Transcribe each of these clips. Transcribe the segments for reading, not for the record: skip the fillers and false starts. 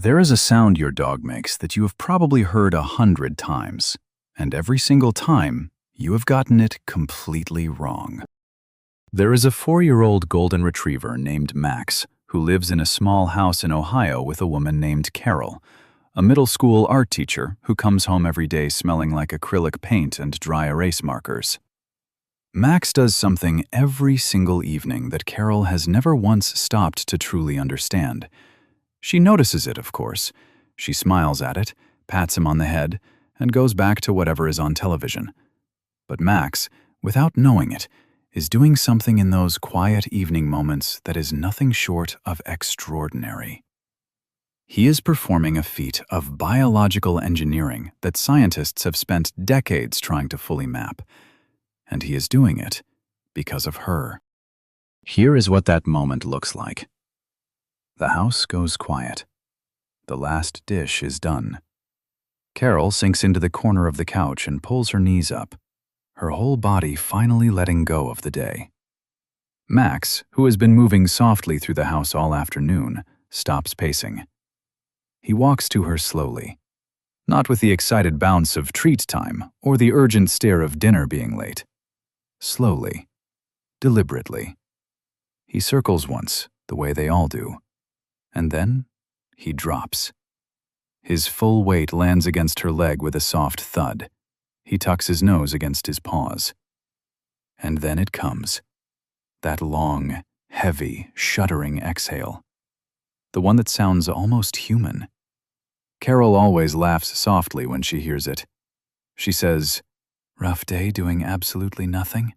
There is a sound your dog makes that you have probably heard 100 times, and every single time, you have gotten it completely wrong. There is a 4-year-old golden retriever named Max who lives in a small house in Ohio with a woman named Carol, a middle school art teacher who comes home every day smelling like acrylic paint and dry erase markers. Max does something every single evening that Carol has never once stopped to truly understand. She notices it, of course. She smiles at it, pats him on the head, and goes back to whatever is on television. But Max, without knowing it, is doing something in those quiet evening moments that is nothing short of extraordinary. He is performing a feat of biological engineering that scientists have spent decades trying to fully map. And he is doing it because of her. Here is what that moment looks like. The house goes quiet. The last dish is done. Carol sinks into the corner of the couch and pulls her knees up, her whole body finally letting go of the day. Max, who has been moving softly through the house all afternoon, stops pacing. He walks to her slowly, not with the excited bounce of treat time or the urgent stare of dinner being late. Slowly, deliberately. He circles once, the way they all do. And then, he drops. His full weight lands against her leg with a soft thud. He tucks his nose against his paws. And then it comes. That long, heavy, shuddering exhale. The one that sounds almost human. Carol always laughs softly when she hears it. She says, "Rough day doing absolutely nothing?"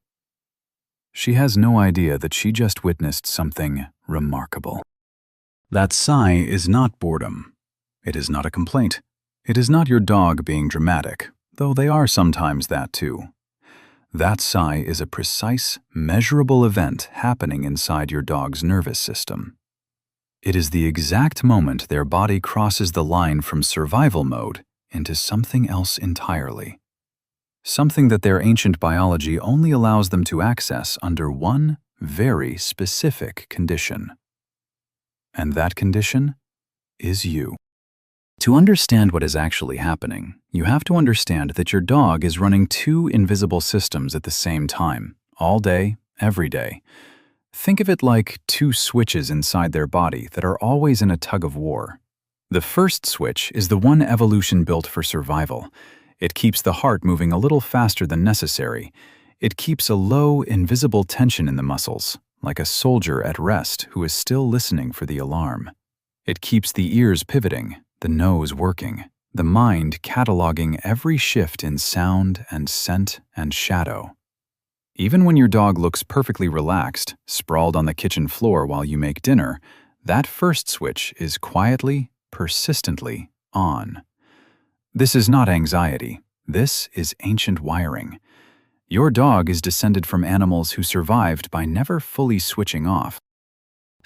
She has no idea that she just witnessed something remarkable. That sigh is not boredom. It is not a complaint. It is not your dog being dramatic, though they are sometimes that too. That sigh is a precise, measurable event happening inside your dog's nervous system. It is the exact moment their body crosses the line from survival mode into something else entirely. Something that their ancient biology only allows them to access under one very specific condition. And that condition is you. To understand what is actually happening, you have to understand that your dog is running 2 invisible systems at the same time, all day, every day. Think of it like 2 switches inside their body that are always in a tug of war. The first switch is the one evolution built for survival. It keeps the heart moving a little faster than necessary. It keeps a low, invisible tension in the muscles, like a soldier at rest who is still listening for the alarm. It keeps the ears pivoting, the nose working, the mind cataloging every shift in sound and scent and shadow. Even when your dog looks perfectly relaxed, sprawled on the kitchen floor while you make dinner, that first switch is quietly, persistently on. This is not anxiety. This is ancient wiring. Your dog is descended from animals who survived by never fully switching off.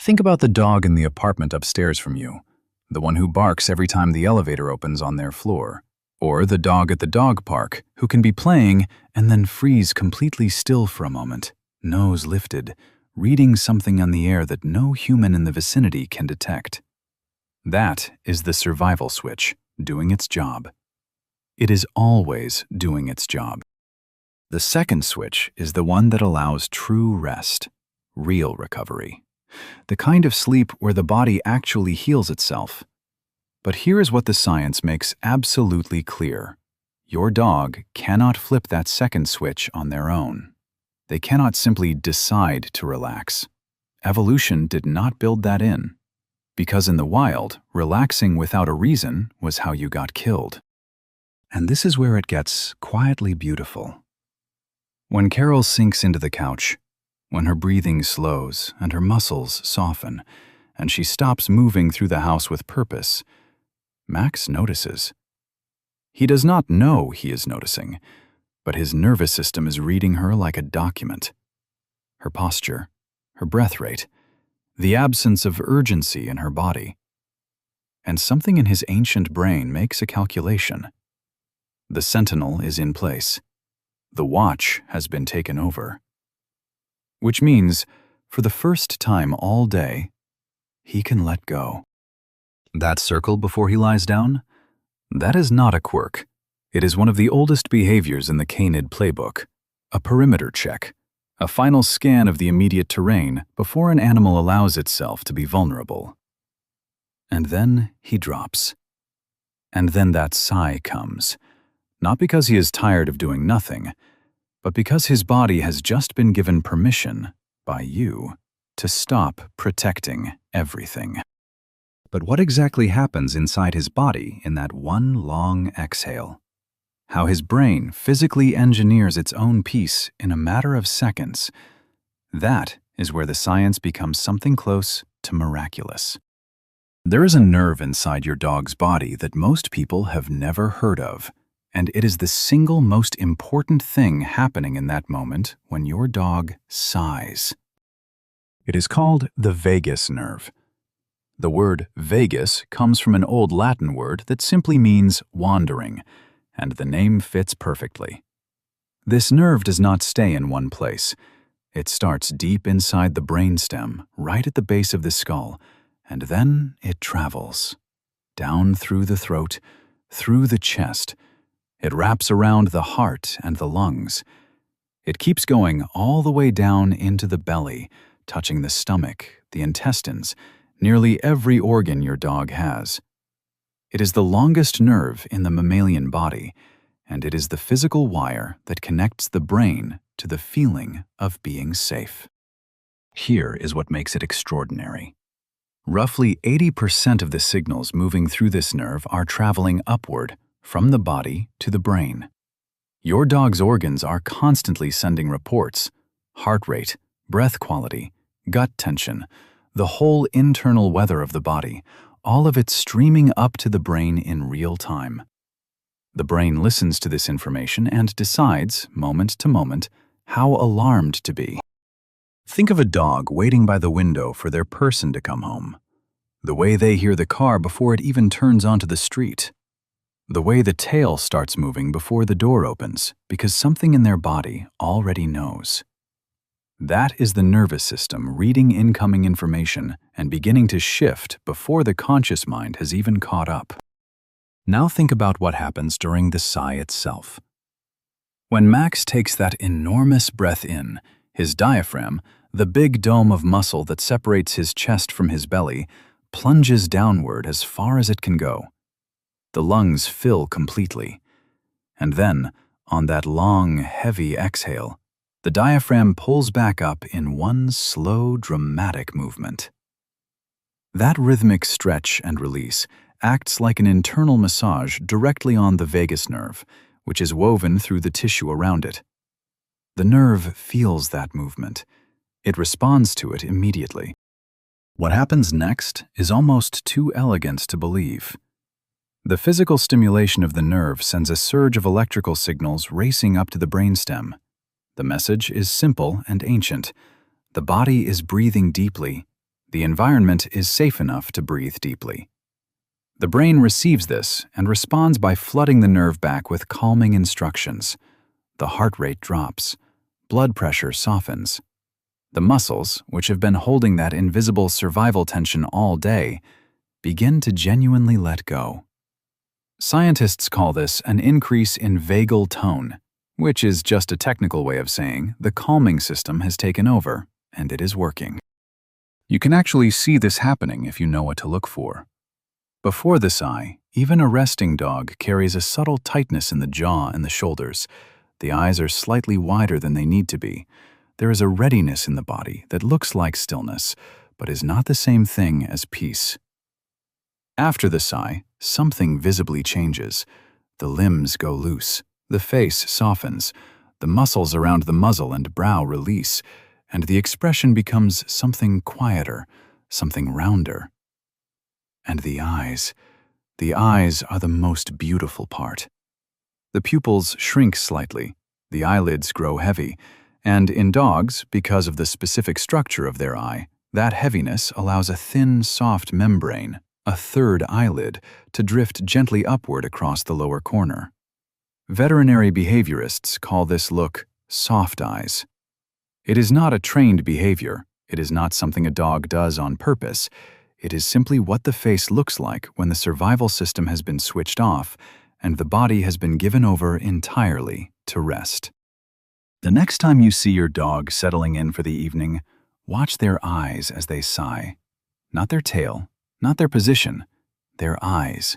Think about the dog in the apartment upstairs from you, the one who barks every time the elevator opens on their floor, or the dog at the dog park who can be playing and then freeze completely still for a moment, nose lifted, reading something on the air that no human in the vicinity can detect. That is the survival switch, doing its job. It is always doing its job. The second switch is the one that allows true rest, real recovery, the kind of sleep where the body actually heals itself. But here is what the science makes absolutely clear. Your dog cannot flip that second switch on their own. They cannot simply decide to relax. Evolution did not build that in. Because in the wild, relaxing without a reason was how you got killed. And this is where it gets quietly beautiful. When Carol sinks into the couch, when her breathing slows and her muscles soften, and she stops moving through the house with purpose, Max notices. He does not know he is noticing, but his nervous system is reading her like a document. Her posture, her breath rate, the absence of urgency in her body. And something in his ancient brain makes a calculation. The Sentinel is in place. The watch has been taken over. Which means, for the first time all day, he can let go. That circle before he lies down? That is not a quirk. It is one of the oldest behaviors in the canid playbook. A perimeter check. A final scan of the immediate terrain before an animal allows itself to be vulnerable. And then he drops. And then that sigh comes. Not because he is tired of doing nothing, but because his body has just been given permission by you to stop protecting everything. But what exactly happens inside his body in that one long exhale? How his brain physically engineers its own peace in a matter of seconds. That is where the science becomes something close to miraculous. There is a nerve inside your dog's body that most people have never heard of, and it is the single most important thing happening in that moment when your dog sighs. It is called the vagus nerve. The word vagus comes from an old Latin word that simply means wandering, and the name fits perfectly. This nerve does not stay in one place. It starts deep inside the brainstem, right at the base of the skull, and then it travels. Down through the throat, through the chest. It wraps around the heart and the lungs. It keeps going all the way down into the belly, touching the stomach, the intestines, nearly every organ your dog has. It is the longest nerve in the mammalian body, and it is the physical wire that connects the brain to the feeling of being safe. Here is what makes it extraordinary. Roughly 80% of the signals moving through this nerve are traveling upward, from the body to the brain. Your dog's organs are constantly sending reports: heart rate, breath quality, gut tension, the whole internal weather of the body, all of it streaming up to the brain in real time. The brain listens to this information and decides, moment to moment, how alarmed to be. Think of a dog waiting by the window for their person to come home. The way they hear the car before it even turns onto the street. The way the tail starts moving before the door opens, because something in their body already knows. That is the nervous system reading incoming information and beginning to shift before the conscious mind has even caught up. Now think about what happens during the sigh itself. When Max takes that enormous breath in, his diaphragm, the big dome of muscle that separates his chest from his belly, plunges downward as far as it can go. The lungs fill completely. And then, on that long, heavy exhale, the diaphragm pulls back up in one slow, dramatic movement. That rhythmic stretch and release acts like an internal massage directly on the vagus nerve, which is woven through the tissue around it. The nerve feels that movement. It responds to it immediately. What happens next is almost too elegant to believe. The physical stimulation of the nerve sends a surge of electrical signals racing up to the brainstem. The message is simple and ancient. The body is breathing deeply. The environment is safe enough to breathe deeply. The brain receives this and responds by flooding the nerve back with calming instructions. The heart rate drops. Blood pressure softens. The muscles, which have been holding that invisible survival tension all day, begin to genuinely let go. Scientists call this an increase in vagal tone, which is just a technical way of saying the calming system has taken over, and it is working. You can actually see this happening if you know what to look for. Before the sigh, even a resting dog carries a subtle tightness in the jaw and the shoulders. The eyes are slightly wider than they need to be. There is a readiness in the body that looks like stillness, but is not the same thing as peace. After the sigh, something visibly changes. The limbs go loose. The face softens, the muscles around the muzzle and brow release, and the expression becomes something quieter, something rounder. And the eyes are the most beautiful part. The pupils shrink slightly, the eyelids grow heavy, and in dogs, because of the specific structure of their eye, that heaviness allows a thin, soft membrane, a third eyelid, to drift gently upward across the lower corner. Veterinary behaviorists call this look soft eyes. It is not a trained behavior. It is not something a dog does on purpose. It is simply what the face looks like when the survival system has been switched off and the body has been given over entirely to rest. The next time you see your dog settling in for the evening, watch their eyes as they sigh. Not their tail, not their position, their eyes.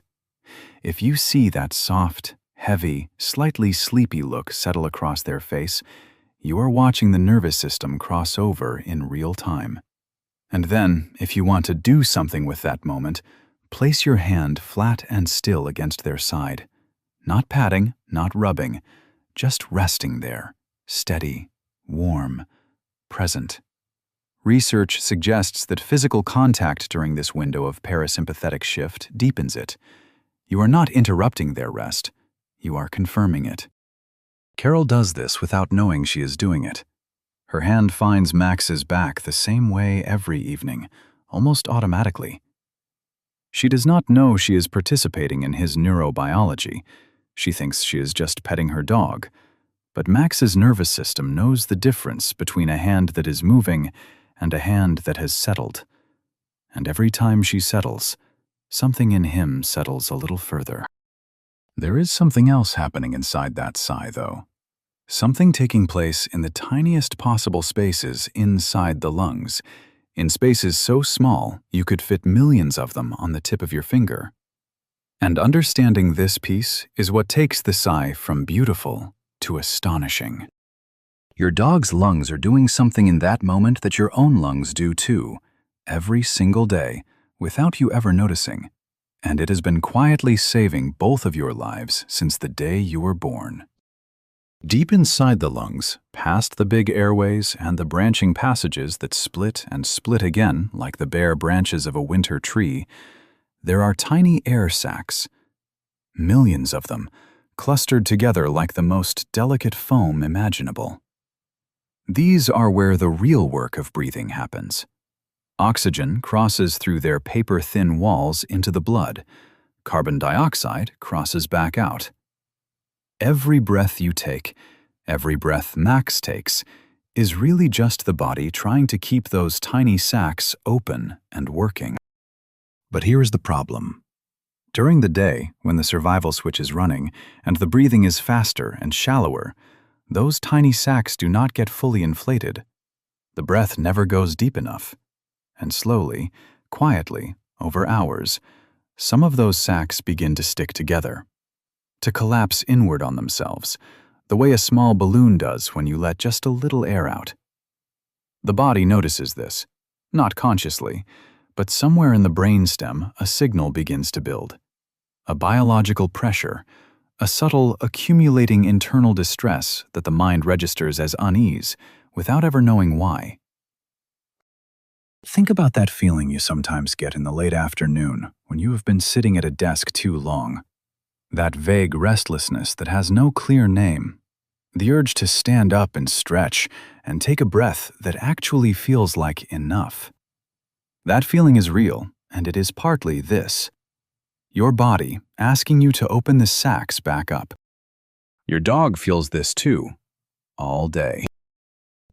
If you see that soft, heavy, slightly sleepy look settle across their face, you are watching the nervous system cross over in real time. And then, if you want to do something with that moment, place your hand flat and still against their side. Not patting, not rubbing, just resting there, steady, warm, present. Research suggests that physical contact during this window of parasympathetic shift deepens it. You are not interrupting their rest, you are confirming it. Carol does this without knowing she is doing it. Her hand finds Max's back the same way every evening, almost automatically. She does not know she is participating in his neurobiology. She thinks she is just petting her dog. But Max's nervous system knows the difference between a hand that is moving and a hand that has settled. And every time she settles, something in him settles a little further. There is something else happening inside that sigh, though. Something taking place in the tiniest possible spaces inside the lungs, in spaces so small you could fit millions of them on the tip of your finger. And understanding this piece is what takes the sigh from beautiful to astonishing. Your dog's lungs are doing something in that moment that your own lungs do too, every single day, without you ever noticing. And it has been quietly saving both of your lives since the day you were born. Deep inside the lungs, past the big airways and the branching passages that split and split again like the bare branches of a winter tree, there are tiny air sacs. Millions of them, clustered together like the most delicate foam imaginable. These are where the real work of breathing happens. Oxygen crosses through their paper-thin walls into the blood. Carbon dioxide crosses back out. Every breath you take, every breath Max takes, is really just the body trying to keep those tiny sacs open and working. But here is the problem. During the day, when the survival switch is running and the breathing is faster and shallower, those tiny sacs do not get fully inflated. The breath never goes deep enough. And slowly, quietly, over hours, some of those sacs begin to stick together, to collapse inward on themselves, the way a small balloon does when you let just a little air out. The body notices this, not consciously, but somewhere in the brainstem a signal begins to build. A biological pressure, a subtle accumulating internal distress that the mind registers as unease without ever knowing why. Think about that feeling you sometimes get in the late afternoon when you have been sitting at a desk too long. That vague restlessness that has no clear name. The urge to stand up and stretch and take a breath that actually feels like enough. That feeling is real, and it is partly this. Your body asking you to open the sacs back up. Your dog feels this too, all day.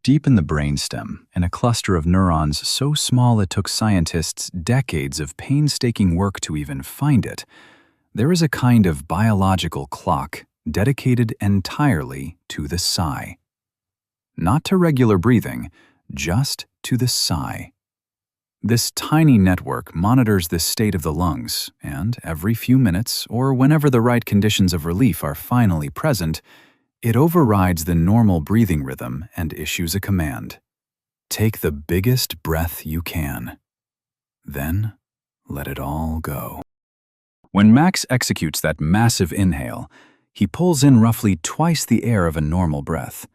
Deep in the brainstem, in a cluster of neurons so small it took scientists decades of painstaking work to even find it, there is a kind of biological clock dedicated entirely to the sigh. Not to regular breathing, just to the sigh. This tiny network monitors the state of the lungs, and every few minutes, or whenever the right conditions of relief are finally present, it overrides the normal breathing rhythm and issues a command. Take the biggest breath you can. Then, let it all go. When Max executes that massive inhale, he pulls in roughly twice the air of a normal breath.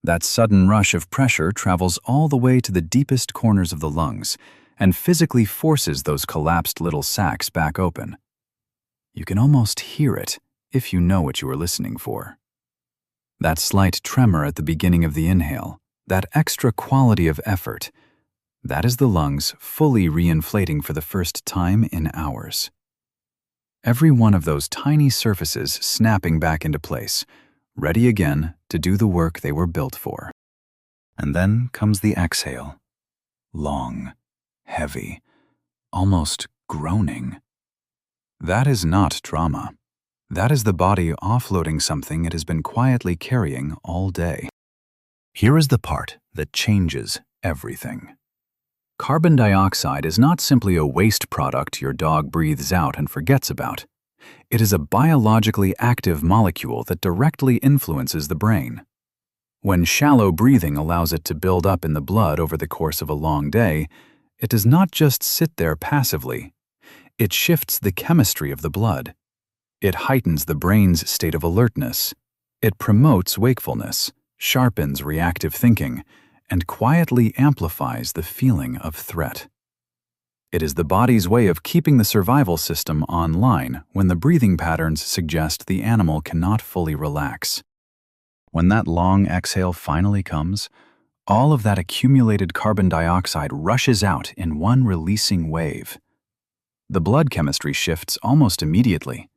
That sudden rush of pressure travels all the way to the deepest corners of the lungs and physically forces those collapsed little sacs back open. You can almost hear it if you know what you are listening for. That slight tremor at the beginning of the inhale, that extra quality of effort, that is the lungs fully reinflating for the first time in hours. Every one of those tiny surfaces snapping back into place, ready again to do the work they were built for. And then comes the exhale. Long, heavy, almost groaning. That is not trauma. That is the body offloading something it has been quietly carrying all day. Here is the part that changes everything. Carbon dioxide is not simply a waste product your dog breathes out and forgets about. It is a biologically active molecule that directly influences the brain. When shallow breathing allows it to build up in the blood over the course of a long day, it does not just sit there passively. It shifts the chemistry of the blood. It heightens the brain's state of alertness. It promotes wakefulness, sharpens reactive thinking, and quietly amplifies the feeling of threat. It is the body's way of keeping the survival system online when the breathing patterns suggest the animal cannot fully relax. When that long exhale finally comes, all of that accumulated carbon dioxide rushes out in one releasing wave. The blood chemistry shifts almost immediately,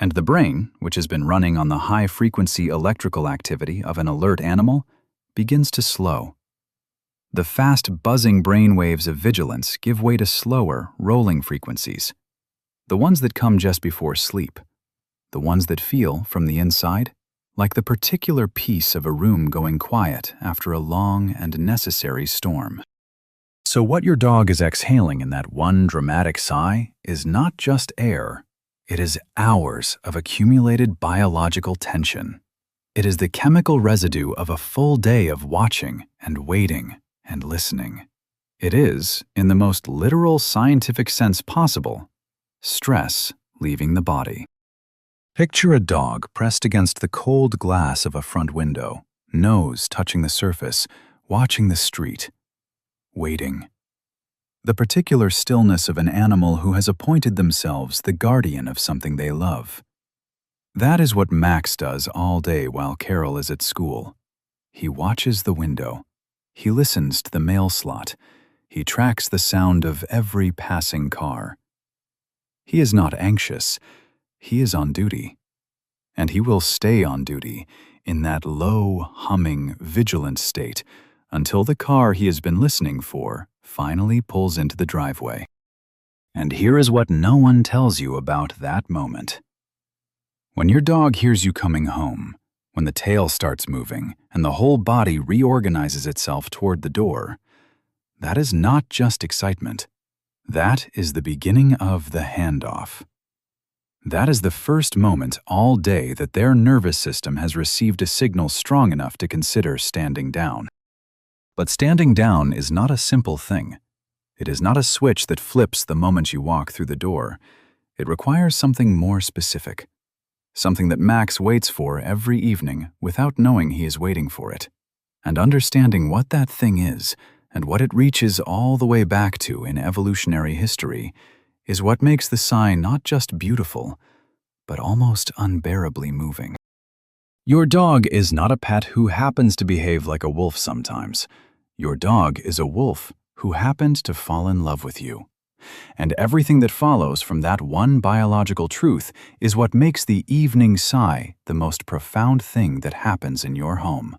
and the brain, which has been running on the high-frequency electrical activity of an alert animal, begins to slow. The fast, buzzing brain waves of vigilance give way to slower, rolling frequencies. The ones that come just before sleep. The ones that feel, from the inside, like the particular piece of a room going quiet after a long and necessary storm. So what your dog is exhaling in that one dramatic sigh is not just air. It is hours of accumulated biological tension. It is the chemical residue of a full day of watching and waiting and listening. It is, in the most literal scientific sense possible, stress leaving the body. Picture a dog pressed against the cold glass of a front window, nose touching the surface, watching the street, waiting. The particular stillness of an animal who has appointed themselves the guardian of something they love. That is what Max does all day while Carol is at school. He watches the window. He listens to the mail slot. He tracks the sound of every passing car. He is not anxious. He is on duty. And he will stay on duty in that low, humming, vigilant state until the car he has been listening for finally pulls into the driveway. And here is what no one tells you about that moment. When your dog hears you coming home, when the tail starts moving and the whole body reorganizes itself toward the door, that is not just excitement. That is the beginning of the handoff. That is the first moment all day that their nervous system has received a signal strong enough to consider standing down. But standing down is not a simple thing. It is not a switch that flips the moment you walk through the door. It requires something more specific. Something that Max waits for every evening without knowing he is waiting for it. And understanding what that thing is and what it reaches all the way back to in evolutionary history is what makes the sign not just beautiful, but almost unbearably moving. Your dog is not a pet who happens to behave like a wolf sometimes. Your dog is a wolf who happened to fall in love with you. And everything that follows from that one biological truth is what makes the evening sigh the most profound thing that happens in your home.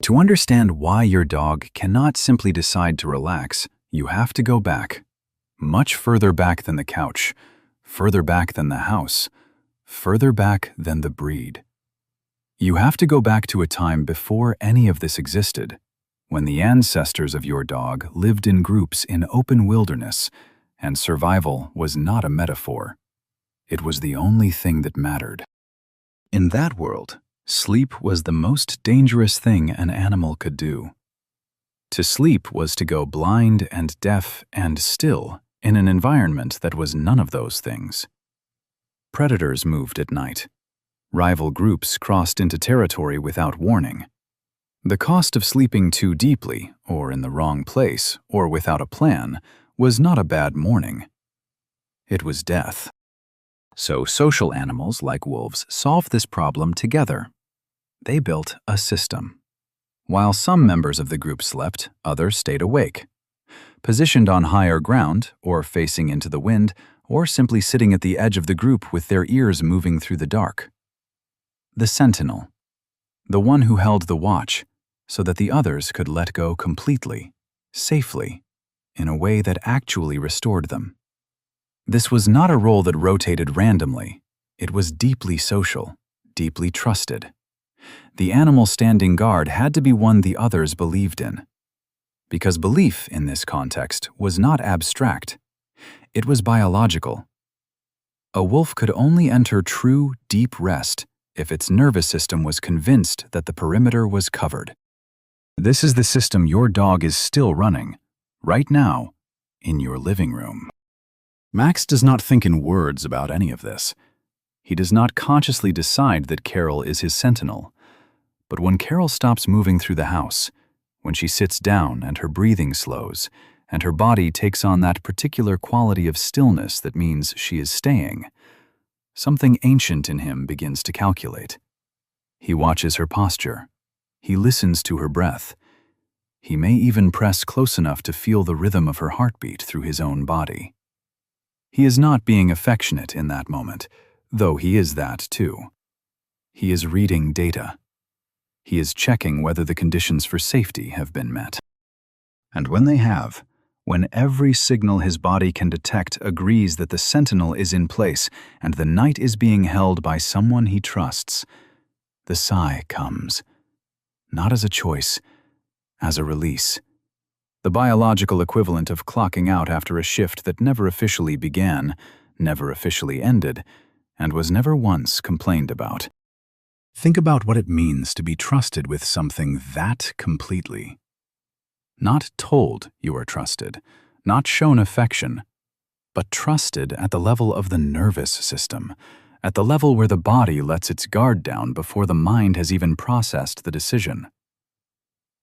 To understand why your dog cannot simply decide to relax, you have to go back. Much further back than the couch, further back than the house, further back than the breed. You have to go back to a time before any of this existed, when the ancestors of your dog lived in groups in open wilderness, and survival was not a metaphor. It was the only thing that mattered. In that world, sleep was the most dangerous thing an animal could do. To sleep was to go blind and deaf and still in an environment that was none of those things. Predators moved at night. Rival groups crossed into territory without warning. The cost of sleeping too deeply, or in the wrong place, or without a plan, was not a bad morning. It was death. So social animals like wolves solved this problem together. They built a system. While some members of the group slept, others stayed awake. Positioned on higher ground, or facing into the wind, or simply sitting at the edge of the group with their ears moving through the dark. The Sentinel. The one who held the watch, so that the others could let go completely, safely, in a way that actually restored them. This was not a role that rotated randomly. It was deeply social, deeply trusted. The animal standing guard had to be one the others believed in. Because belief, in this context, was not abstract. It was biological. A wolf could only enter true, deep rest if its nervous system was convinced that the perimeter was covered. This is the system your dog is still running, right now, in your living room. Max does not think in words about any of this. He does not consciously decide that Carol is his sentinel. But when Carol stops moving through the house, when she sits down and her breathing slows, and her body takes on that particular quality of stillness that means she is staying, something ancient in him begins to calculate. He watches her posture. He listens to her breath. He may even press close enough to feel the rhythm of her heartbeat through his own body. He is not being affectionate in that moment, though he is that too. He is reading data. He is checking whether the conditions for safety have been met. And when they have, when every signal his body can detect agrees that the sentinel is in place and the night is being held by someone he trusts, the sigh comes. Not as a choice, as a release. The biological equivalent of clocking out after a shift that never officially began, never officially ended, and was never once complained about. Think about what it means to be trusted with something that completely. Not told you are trusted, not shown affection, but trusted at the level of the nervous system, at the level where the body lets its guard down before the mind has even processed the decision.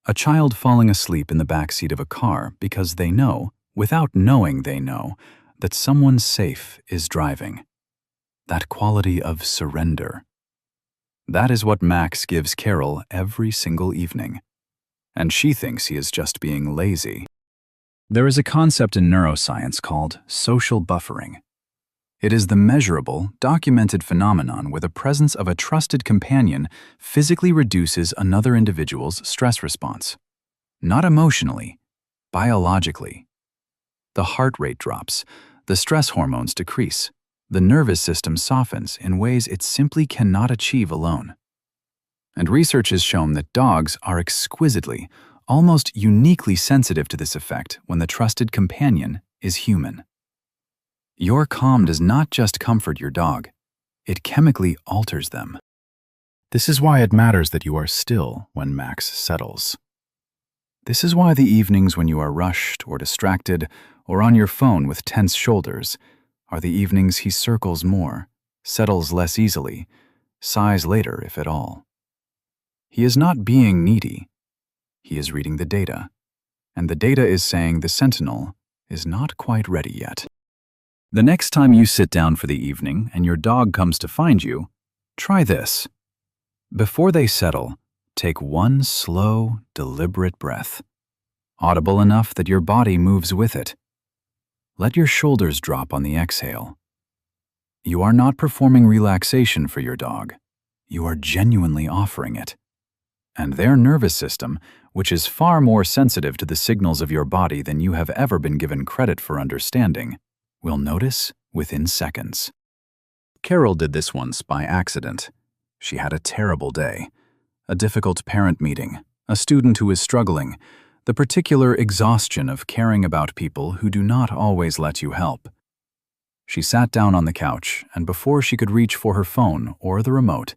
A child falling asleep in the backseat of a car because they know, without knowing they know, that someone safe is driving. That quality of surrender. That is what Max gives Carol every single evening. And she thinks he is just being lazy. There is a concept in neuroscience called social buffering. It is the measurable, documented phenomenon where the presence of a trusted companion physically reduces another individual's stress response. Not emotionally, biologically. The heart rate drops, the stress hormones decrease, the nervous system softens in ways it simply cannot achieve alone. And research has shown that dogs are exquisitely, almost uniquely sensitive to this effect when the trusted companion is human. Your calm does not just comfort your dog, it chemically alters them. This is why it matters that you are still when Max settles. This is why the evenings when you are rushed or distracted or on your phone with tense shoulders are the evenings he circles more, settles less easily, sighs later if at all. He is not being needy. He is reading the data, and the data is saying the sentinel is not quite ready yet. The next time you sit down for the evening and your dog comes to find you, try this. Before they settle, take one slow, deliberate breath, audible enough that your body moves with it. Let your shoulders drop on the exhale. You are not performing relaxation for your dog. You are genuinely offering it. And their nervous system, which is far more sensitive to the signals of your body than you have ever been given credit for understanding, will notice within seconds. Carol did this once by accident. She had a terrible day. A difficult parent meeting, a student who was struggling, the particular exhaustion of caring about people who do not always let you help. She sat down on the couch, and before she could reach for her phone or the remote,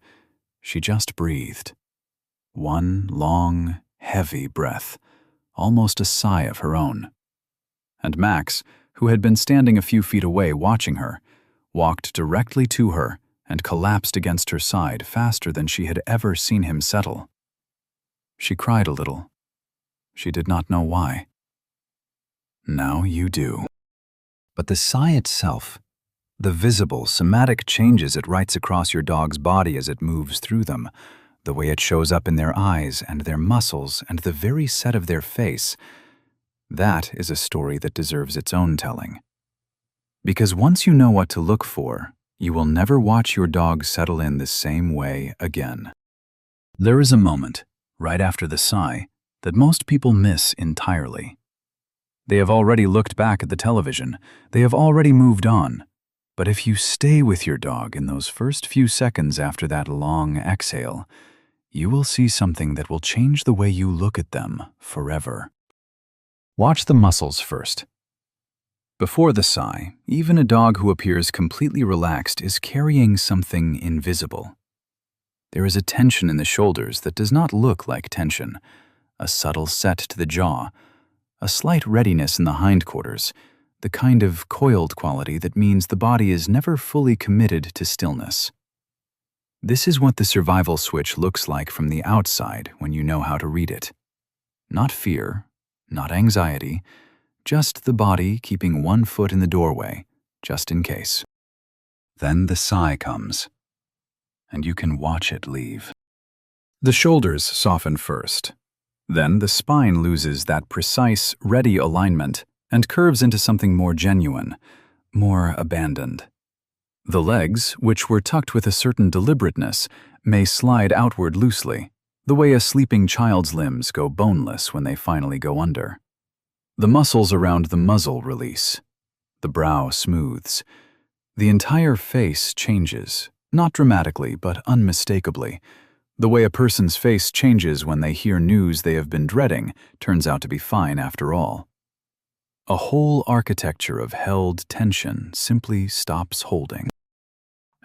she just breathed. One long, heavy breath, almost a sigh of her own. And Max, who had been standing a few feet away watching her, walked directly to her and collapsed against her side faster than she had ever seen him settle. She cried a little. She did not know why. Now you do. But the sigh itself, the visible, somatic changes it writes across your dog's body as it moves through them, the way it shows up in their eyes and their muscles and the very set of their face, that is a story that deserves its own telling. Because once you know what to look for, you will never watch your dog settle in the same way again. There is a moment, right after the sigh, that most people miss entirely. They have already looked back at the television. They have already moved on. But if you stay with your dog in those first few seconds after that long exhale, you will see something that will change the way you look at them forever. Watch the muscles first. Before the sigh, even a dog who appears completely relaxed is carrying something invisible. There is a tension in the shoulders that does not look like tension, a subtle set to the jaw, a slight readiness in the hindquarters, the kind of coiled quality that means the body is never fully committed to stillness. This is what the survival switch looks like from the outside when you know how to read it. Not fear, not anxiety, just the body keeping one foot in the doorway, just in case. Then the sigh comes, and you can watch it leave. The shoulders soften first. Then the spine loses that precise, ready alignment and curves into something more genuine, more abandoned. The legs, which were tucked with a certain deliberateness, may slide outward loosely, the way a sleeping child's limbs go boneless when they finally go under. The muscles around the muzzle release. The brow smooths. The entire face changes, not dramatically but unmistakably. The way a person's face changes when they hear news they have been dreading turns out to be fine after all. A whole architecture of held tension simply stops holding.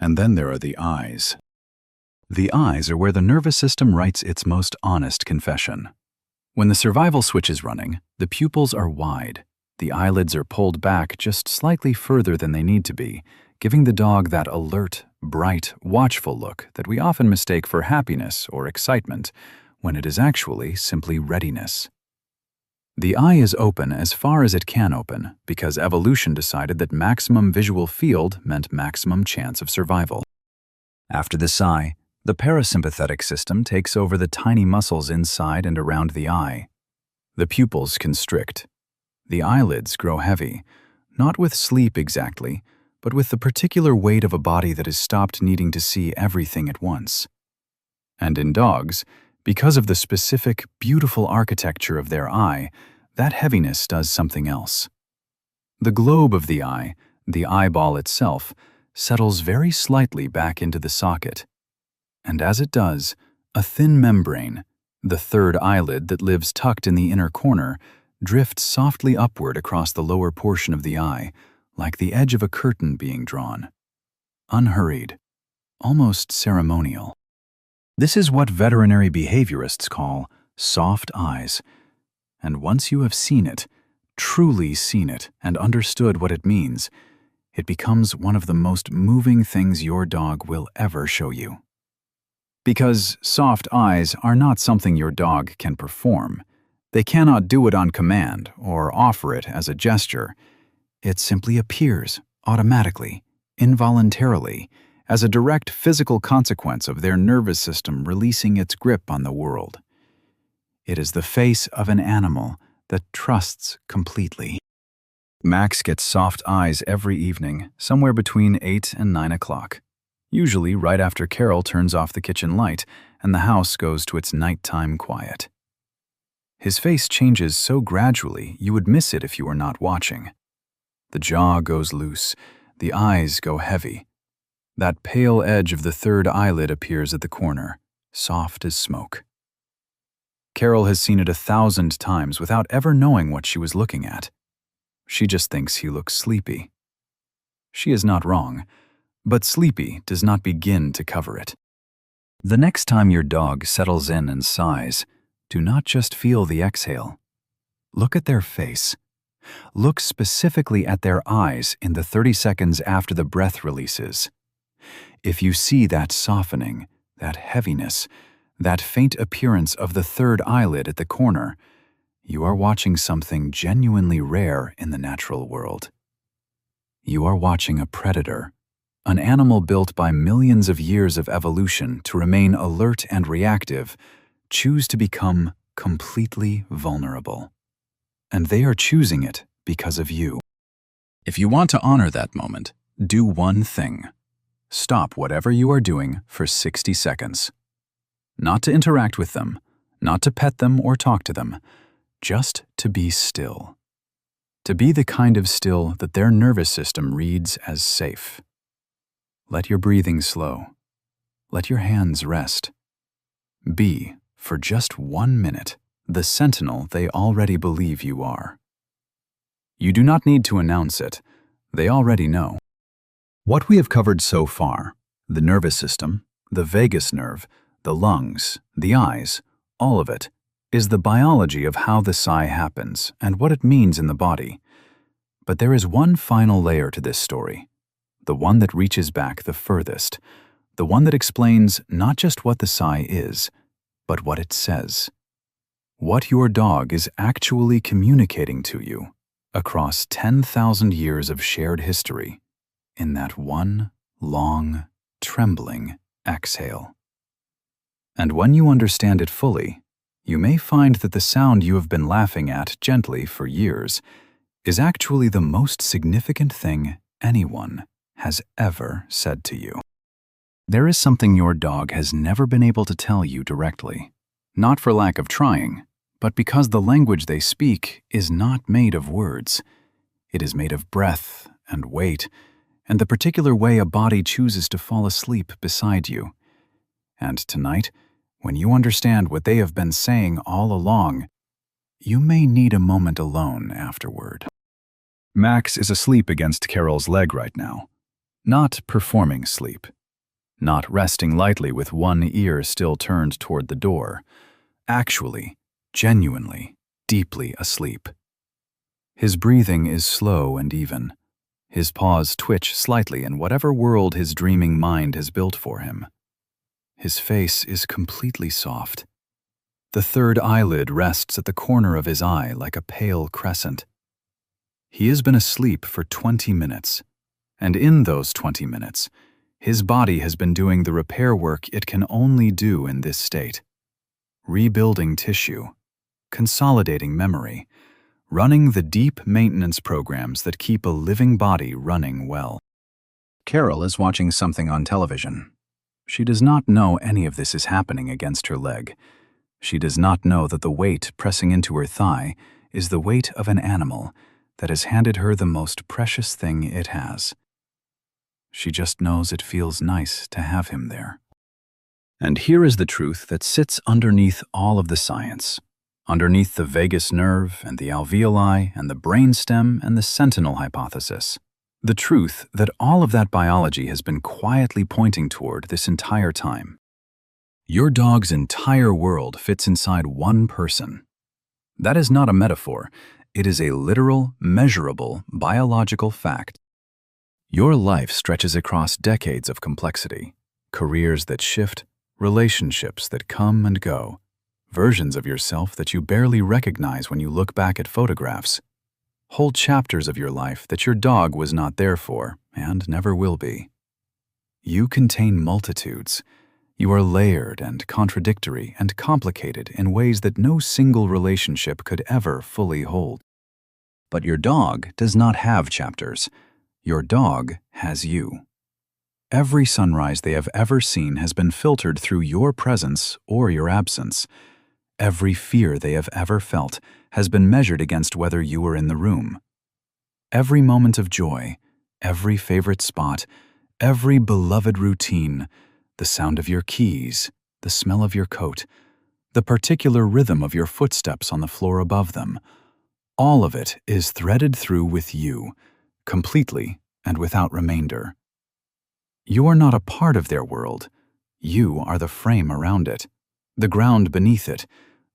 And then there are the eyes. The eyes are where the nervous system writes its most honest confession. When the survival switch is running, the pupils are wide. The eyelids are pulled back just slightly further than they need to be, giving the dog that alert, bright, watchful look that we often mistake for happiness or excitement, when it is actually simply readiness. The eye is open as far as it can open because evolution decided that maximum visual field meant maximum chance of survival. After the sigh, the parasympathetic system takes over the tiny muscles inside and around the eye. The pupils constrict. The eyelids grow heavy, not with sleep exactly, but with the particular weight of a body that has stopped needing to see everything at once. And in dogs, because of the specific, beautiful architecture of their eye, that heaviness does something else. The globe of the eyeball itself, settles very slightly back into the socket. And as it does, a thin membrane, the third eyelid that lives tucked in the inner corner, drifts softly upward across the lower portion of the eye, like the edge of a curtain being drawn. Unhurried, almost ceremonial. This is what veterinary behaviorists call soft eyes. And once you have seen it, truly seen it, and understood what it means, it becomes one of the most moving things your dog will ever show you. Because soft eyes are not something your dog can perform. They cannot do it on command or offer it as a gesture. It simply appears, automatically, involuntarily, as a direct physical consequence of their nervous system releasing its grip on the world. It is the face of an animal that trusts completely. Max gets soft eyes every evening, somewhere between 8 and 9 o'clock. Usually right after Carol turns off the kitchen light and the house goes to its nighttime quiet. His face changes so gradually you would miss it if you were not watching. The jaw goes loose, the eyes go heavy. That pale edge of the third eyelid appears at the corner, soft as smoke. Carol has seen it 1,000 times without ever knowing what she was looking at. She just thinks he looks sleepy. She is not wrong, but sleepy does not begin to cover it. The next time your dog settles in and sighs, do not just feel the exhale. Look at their face. Look specifically at their eyes in the 30 seconds after the breath releases. If you see that softening, that heaviness, that faint appearance of the third eyelid at the corner, you are watching something genuinely rare in the natural world. You are watching a predator, an animal built by millions of years of evolution to remain alert and reactive, choose to become completely vulnerable. And they are choosing it because of you. If you want to honor that moment, do one thing. Stop whatever you are doing for 60 seconds. Not to interact with them, not to pet them or talk to them, just to be still. To be the kind of still that their nervous system reads as safe. Let your breathing slow. Let your hands rest. Be, for just 1 minute, the sentinel they already believe you are. You do not need to announce it. They already know. What we have covered so far, the nervous system, the vagus nerve, the lungs, the eyes, all of it, is the biology of how the sigh happens and what it means in the body. But there is one final layer to this story, the one that reaches back the furthest, the one that explains not just what the sigh is, but what it says. What your dog is actually communicating to you across 10,000 years of shared history in that one long, trembling exhale. And when you understand it fully, you may find that the sound you have been laughing at gently for years is actually the most significant thing anyone has ever said to you. There is something your dog has never been able to tell you directly, not for lack of trying, but because the language they speak is not made of words. It is made of breath and weight, and the particular way a body chooses to fall asleep beside you. And tonight, when you understand what they have been saying all along, you may need a moment alone afterward. Max is asleep against Carol's leg right now. Not performing sleep. Not resting lightly with one ear still turned toward the door. Actually, genuinely, deeply asleep. His breathing is slow and even. His paws twitch slightly in whatever world his dreaming mind has built for him. His face is completely soft. The third eyelid rests at the corner of his eye like a pale crescent. He has been asleep for 20 minutes, and in those 20 minutes, his body has been doing the repair work it can only do in this state. Rebuilding tissue, consolidating memory, running the deep maintenance programs that keep a living body running well. Carol is watching something on television. She does not know any of this is happening against her leg. She does not know that the weight pressing into her thigh is the weight of an animal that has handed her the most precious thing it has. She just knows it feels nice to have him there. And here is the truth that sits underneath all of the science, underneath the vagus nerve and the alveoli and the brainstem and the sentinel hypothesis. The truth that all of that biology has been quietly pointing toward this entire time. Your dog's entire world fits inside one person. That is not a metaphor. It is a literal, measurable, biological fact. Your life stretches across decades of complexity, careers that shift, relationships that come and go, versions of yourself that you barely recognize when you look back at photographs, whole chapters of your life that your dog was not there for and never will be. You contain multitudes. You are layered and contradictory and complicated in ways that no single relationship could ever fully hold. But your dog does not have chapters. Your dog has you. Every sunrise they have ever seen has been filtered through your presence or your absence. Every fear they have ever felt has been measured against whether you were in the room. Every moment of joy, every favorite spot, every beloved routine, the sound of your keys, the smell of your coat, the particular rhythm of your footsteps on the floor above them, all of it is threaded through with you, completely and without remainder. You are not a part of their world. You are the frame around it, the ground beneath it,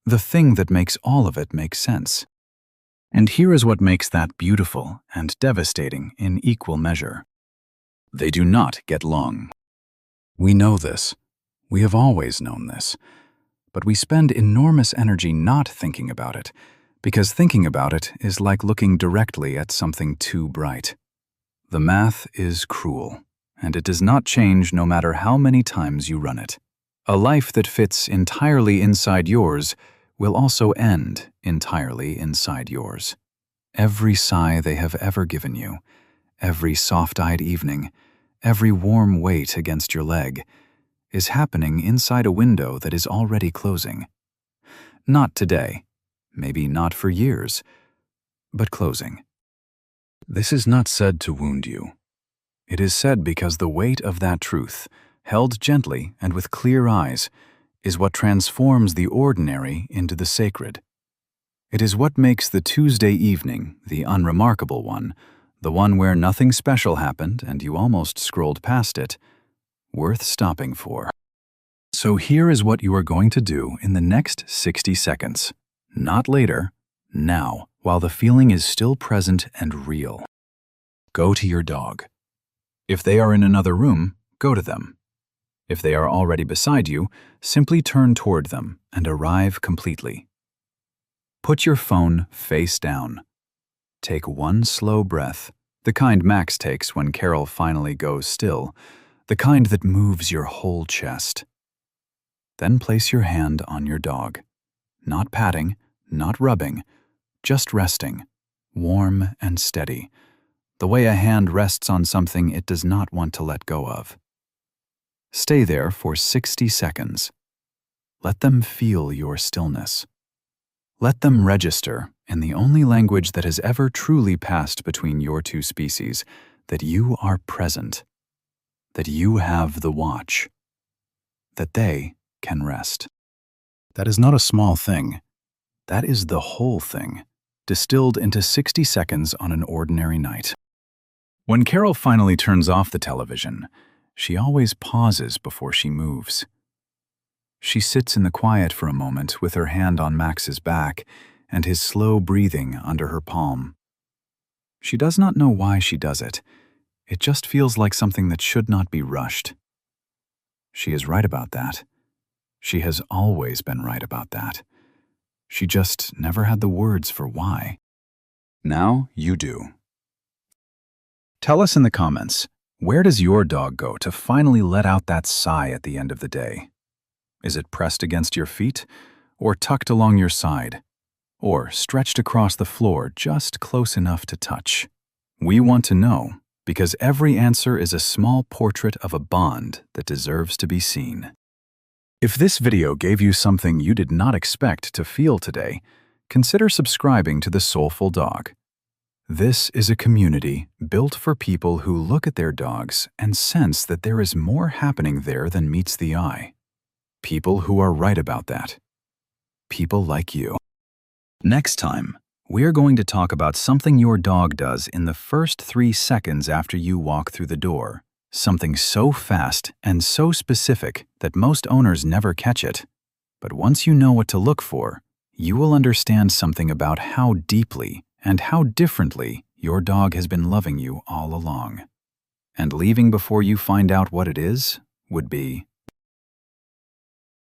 the thing that makes all of it make sense. And here is what makes that beautiful and devastating in equal measure. They do not get along. We know this. We have always known this. But we spend enormous energy not thinking about it, because thinking about it is like looking directly at something too bright. The math is cruel, and it does not change no matter how many times you run it. A life that fits entirely inside yours will also end entirely inside yours. Every sigh they have ever given you, every soft-eyed evening, every warm weight against your leg, is happening inside a window that is already closing. Not today, maybe not for years, but closing. This is not said to wound you. It is said because the weight of that truth, held gently and with clear eyes, is what transforms the ordinary into the sacred. It is what makes the Tuesday evening, the unremarkable one, the one where nothing special happened and you almost scrolled past it, worth stopping for. So here is what you are going to do in the next 60 seconds. Not later, now, while the feeling is still present and real. Go to your dog. If they are in another room, go to them. If they are already beside you, simply turn toward them and arrive completely. Put your phone face down. Take one slow breath, the kind Max takes when Carol finally goes still, the kind that moves your whole chest. Then place your hand on your dog. Not patting, not rubbing, just resting, warm and steady, the way a hand rests on something it does not want to let go of. Stay there for 60 seconds. Let them feel your stillness. Let them register in the only language that has ever truly passed between your two species, that you are present, that you have the watch, that they can rest. That is not a small thing. That is the whole thing, distilled into 60 seconds on an ordinary night. When Carol finally turns off the television, she always pauses before she moves. She sits in the quiet for a moment with her hand on Max's back and his slow breathing under her palm. She does not know why she does it. It just feels like something that should not be rushed. She is right about that. She has always been right about that. She just never had the words for why. Now you do. Tell us in the comments, where does your dog go to finally let out that sigh at the end of the day? Is it pressed against your feet, or tucked along your side, or stretched across the floor just close enough to touch? We want to know, because every answer is a small portrait of a bond that deserves to be seen. If this video gave you something you did not expect to feel today, consider subscribing to The Soulful Dog. This is a community built for people who look at their dogs and sense that there is more happening there than meets the eye. People who are right about that. People like you. Next time, we're going to talk about something your dog does in the first 3 seconds after you walk through the door. Something so fast and so specific that most owners never catch it. But once you know what to look for, you will understand something about how deeply and how differently your dog has been loving you all along. And leaving before you find out what it is would be